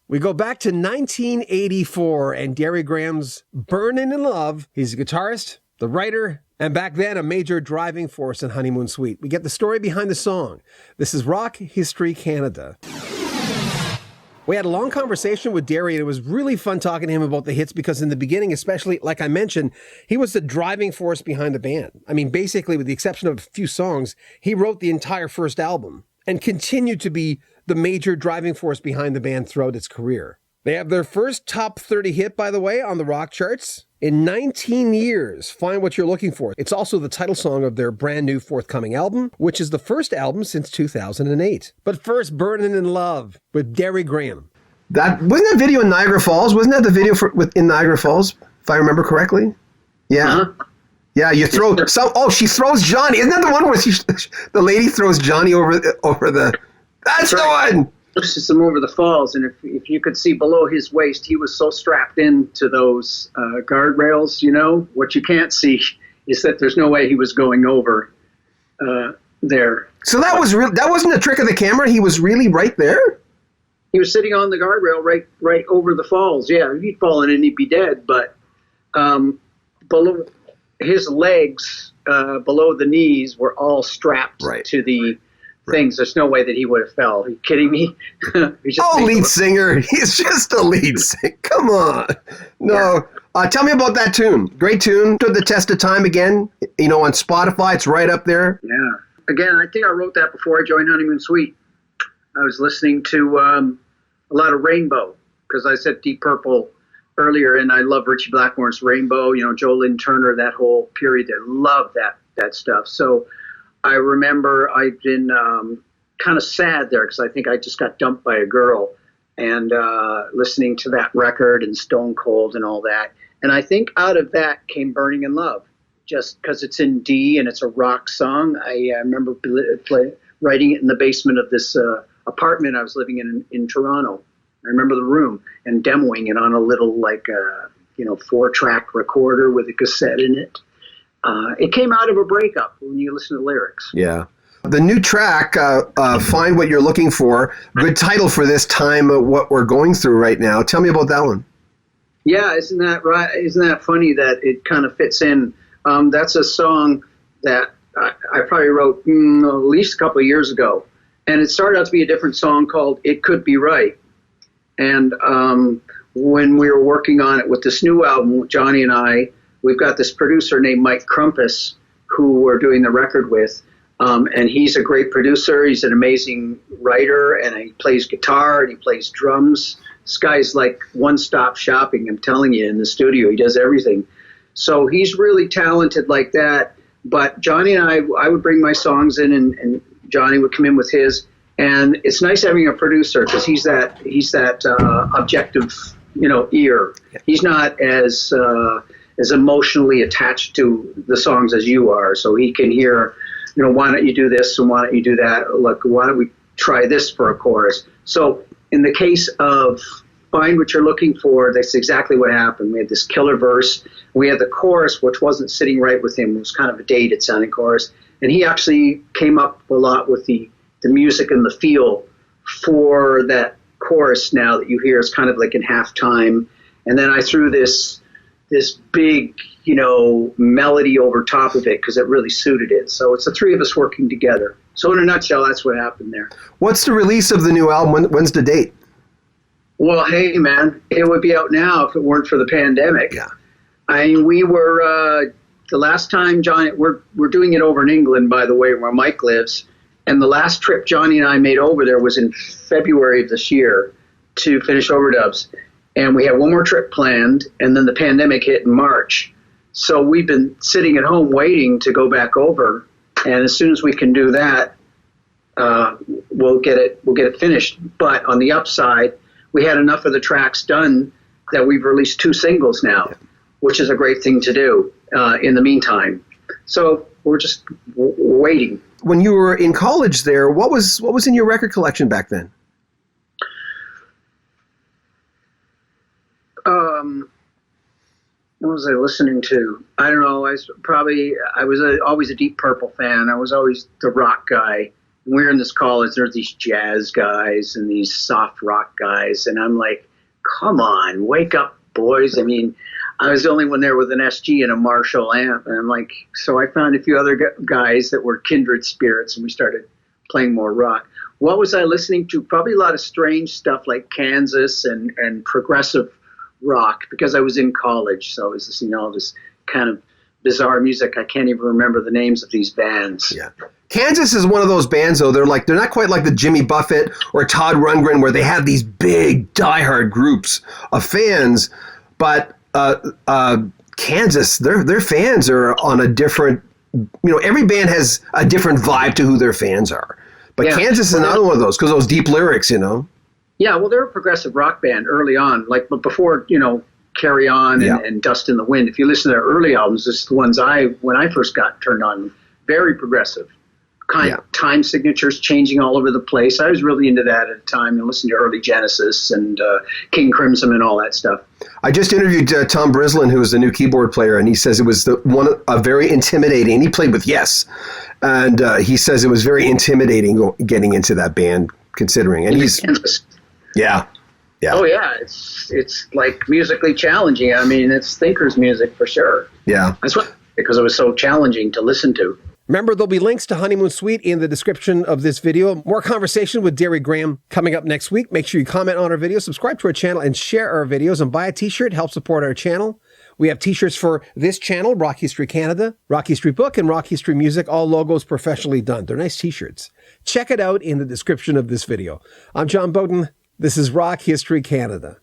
We go back to 1984 and Derry Grehan's Burnin' in Love. He's a guitarist, the writer, and back then a major driving force in Honeymoon Suite. We get the story behind the song. This is Rock History Canada. We had a long conversation with Derry, and it was really fun talking to him about the hits because in the beginning, especially, like I mentioned, he was the driving force behind the band. I mean, basically, with the exception of a few songs, he wrote the entire first album and continued to be the major driving force behind the band throughout its career. They have their first top 30 hit, by the way, on the rock charts in 19 years. Find What You're Looking For. It's also the title song of their brand new forthcoming album, which is the first album since 2008. But first, Burnin' in Love with Derry Grehan. That wasn't that video in Niagara Falls? Wasn't that the video in Niagara Falls, if I remember correctly? Yeah. Uh-huh. Yeah, you throw some. Oh, she throws Johnny. Isn't that the one where the lady throws Johnny over the? That's right. The one. Pushes him over the falls, and if you could see below his waist, he was so strapped into those guardrails. You know what you can't see is that there's no way he was going over there. So that was real. That wasn't a trick of the camera. He was really right there. He was sitting on the guardrail right over the falls. Yeah, if he'd fallen in, he'd be dead. But below his legs, below the knees, were all strapped to the things. There's no way that he would have fell. Are you kidding me? Lead singer. He's just a lead singer. Come on. No. Yeah. Tell me about that tune. Great tune. Stood the test of time again. You know, on Spotify, it's right up there. Yeah. Again, I think I wrote that before I joined Honeymoon Suite. I was listening to a lot of Rainbow, because I said Deep Purple earlier, and I love Ritchie Blackmore's Rainbow, you know, Joe Lynn Turner, that whole period. I love that stuff. So I remember I'd been kind of sad there because I think I just got dumped by a girl, and listening to that record and Stone Cold and all that. And I think out of that came Burning in Love, just because it's in D and it's a rock song. I remember writing it in the basement of this apartment I was living in Toronto. I remember the room and demoing it on a little 4-track recorder with a cassette in it. It came out of a breakup when you listen to the lyrics. Yeah. The new track, Find What You're Looking For, good title for this time of what we're going through right now. Tell me about that one. Yeah, isn't that right? Isn't that funny that it kind of fits in? That's a song that I probably wrote at least a couple of years ago. And it started out to be a different song called It Could Be Right. And when we were working on it with this new album, Johnny and I, we've got this producer named Mike Crumpus who we're doing the record with. And he's a great producer. He's an amazing writer, and he plays guitar and he plays drums. This guy's like one-stop shopping, I'm telling you, in the studio. He does everything. So he's really talented like that. But Johnny and I would bring my songs in, and Johnny would come in with his, and it's nice having a producer because he's that objective, ear. He's not as emotionally attached to the songs as you are, so he can hear, why don't you do this and why don't you do that? Like, why don't we try this for a chorus? So in the case of Find What You're Looking For, that's exactly what happened. We had this killer verse. We had the chorus, which wasn't sitting right with him. It was kind of a dated sounding chorus. And he actually came up a lot with the music and the feel for that chorus now that you hear. It's kind of like in halftime. And then I threw this big, melody over top of it because it really suited it. So it's the three of us working together. So in a nutshell, that's what happened there. What's the release of the new album? When's the date? Well, hey, man, it would be out now if it weren't for the pandemic. Yeah. We were... the last time, Johnny, we're doing it over in England, by the way, where Mike lives. And the last trip Johnny and I made over there was in February of this year to finish overdubs. And we had one more trip planned, and then the pandemic hit in March. So we've been sitting at home waiting to go back over. And as soon as we can do that, we'll get it finished. But on the upside, we had enough of the tracks done that we've released 2 singles now, which is a great thing to do in the meantime. So we're just waiting. When you were in college there, what was in your record collection back then? What was I listening to? I don't know. I was always a Deep Purple fan. I was always the rock guy. we're in this college, there's these jazz guys and these soft rock guys. And I'm like, come on, wake up, boys. I mean, I was the only one there with an SG and a Marshall amp. And I'm like, so I found a few other guys that were kindred spirits, and we started playing more rock. What was I listening to? Probably a lot of strange stuff like Kansas and progressive rock, because I was in college. So I was listening to all this kind of bizarre music. I can't even remember the names of these bands. Yeah. Kansas is one of those bands, though. They're not quite like the Jimmy Buffett or Todd Rundgren, where they have these big diehard groups of fans. But Kansas, their fans are on a different. Every band has a different vibe to who their fans are. But yeah. Kansas is another one of those, because those deep lyrics, Yeah, well, they're a progressive rock band early on, but before Carry On and Dust in the Wind. If you listen to their early albums, it's the ones when I first got turned on, very progressive. Time signatures changing all over the place. I was really into that at the time, and listening to early Genesis and King Crimson and all that stuff. I just interviewed Tom Brislin, who is the new keyboard player, and he says it was a very intimidating. He played with Yes, and he says it was very intimidating getting into that band, considering. And he's Kansas. Yeah. Oh yeah, it's like musically challenging. I mean, it's thinker's music for sure. Yeah, that's what, because it was so challenging to listen to. Remember, there'll be links to Honeymoon Suite in the description of this video. More conversation with Derry Grehan coming up next week. Make sure you comment on our video, subscribe to our channel, and share our videos, and buy a t-shirt. Help support our channel. We have t-shirts for this channel, Rock History Canada, Rock History Book, and Rock History Music, all logos professionally done. They're nice t-shirts. Check it out in the description of this video. I'm John Beaudin. This is Rock History Canada.